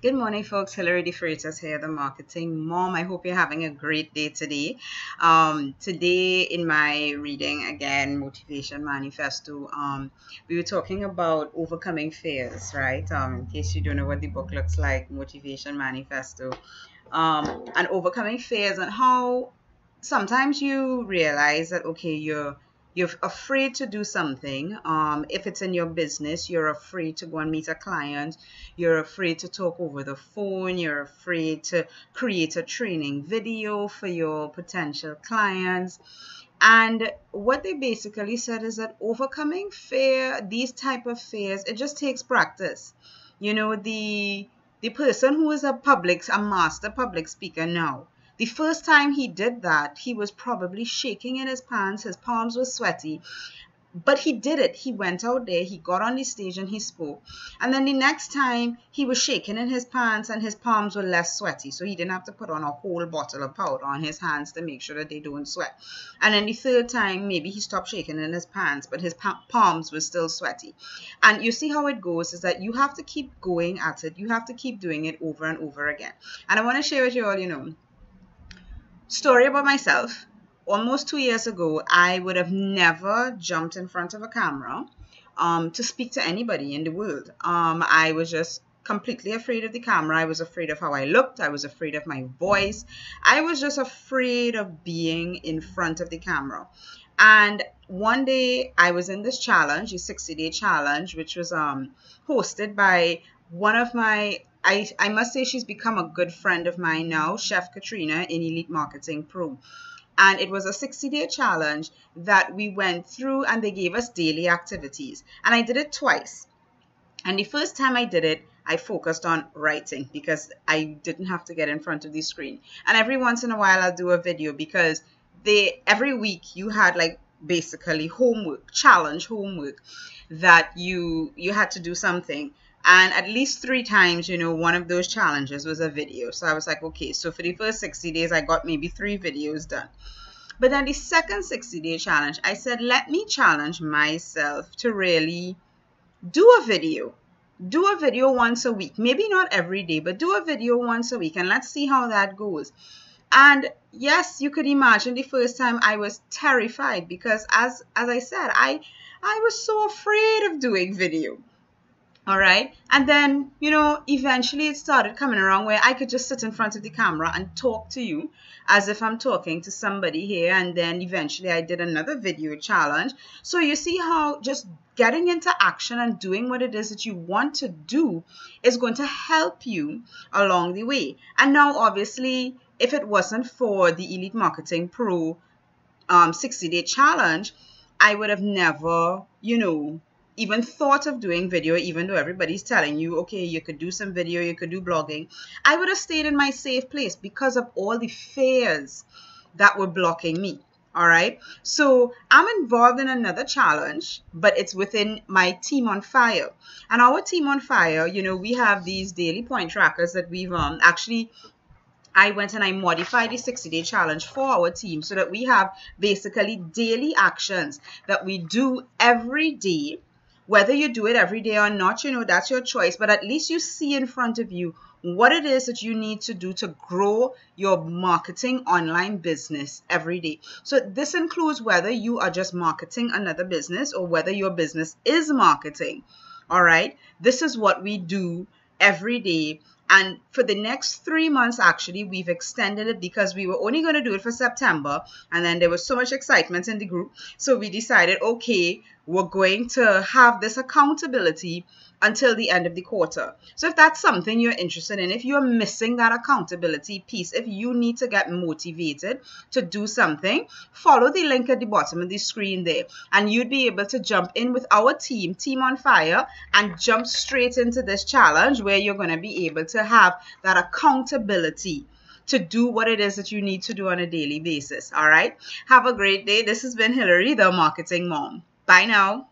Good morning, folks. Hilary De Freitas here, the marketing mom. I hope you're having a great day today. Today, in my reading again, Motivation Manifesto, we were talking about overcoming fears, right? In case you don't know what the book looks like, Motivation Manifesto, and overcoming fears, and how sometimes you realize that okay, you're afraid to do something. If it's in your business, you're afraid to go and meet a client. You're afraid to talk over the phone. You're afraid to create a training video for your potential clients. And what they basically said is that overcoming fear, these type of fears, it just takes practice. You know, the person who is a master public speaker now, the first time he did that, he was probably shaking in his pants, his palms were sweaty, but he did it. He went out there, he got on the stage and he spoke. And then the next time he was shaking in his pants and his palms were less sweaty. So he didn't have to put on a whole bottle of powder on his hands to make sure that they don't sweat. And then the third time, maybe he stopped shaking in his pants, but his palms were still sweaty. And you see how it goes is that you have to keep going at it. You have to keep doing it over and over again. And I want to share with you all, story about myself. Almost 2 years ago, I would have never jumped in front of a camera to speak to anybody in the world. I was just completely afraid of the camera. I was afraid of how I looked. I was afraid of my voice. I was just afraid of being in front of the camera. And one day I was in this challenge, a 60-day challenge, which was hosted by one of I must say she's become a good friend of mine now, Chef Katrina in Elite Marketing Pro. And it was a 60-day challenge that we went through, and they gave us daily activities. And I did it twice. And the first time I did it, I focused on writing because I didn't have to get in front of the screen. And every once in a while, I'll do a video because every week you had like basically challenge homework that you had to do something. And at least 3 times, one of those challenges was a video. So I was like, okay, so for the first 60 days, I got maybe 3 videos done. But then the second 60-day challenge, I said, let me challenge myself to really do a video. Do a video once a week. Maybe not every day, but do a video once a week. And let's see how that goes. And yes, you could imagine the first time I was terrified because as I said, I was so afraid of doing video. All right. And then, eventually it started coming around where I could just sit in front of the camera and talk to you as if I'm talking to somebody here. And then eventually I did another video challenge. So you see how just getting into action and doing what it is that you want to do is going to help you along the way. And now, obviously, if it wasn't for the Elite Marketing Pro 60-day challenge, I would have never, even thought of doing video, even though everybody's telling you, okay, you could do some video, you could do blogging. I would have stayed in my safe place because of all the fears that were blocking me. All right. So I'm involved in another challenge, but it's within my Team on Fire. And our Team on Fire, we have these daily point trackers that we've actually I went and I modified the 60-day challenge for our team so that we have basically daily actions that we do every day. Whether you do it every day or not, that's your choice. But at least you see in front of you what it is that you need to do to grow your marketing online business every day. So this includes whether you are just marketing another business or whether your business is marketing. All right. This is what we do every day. And for the next 3 months, actually, we've extended it because we were only going to do it for September. And then there was so much excitement in the group. So we decided, okay, we're going to have this accountability until the end of the quarter. So if that's something you're interested in, if you're missing that accountability piece, if you need to get motivated to do something, follow the link at the bottom of the screen there. And you'd be able to jump in with our Team on Fire, and jump straight into this challenge where you're going to be able to have that accountability to do what it is that you need to do on a daily basis. All right. Have a great day. This has been Hilary, the Marketing Mom. Bye now.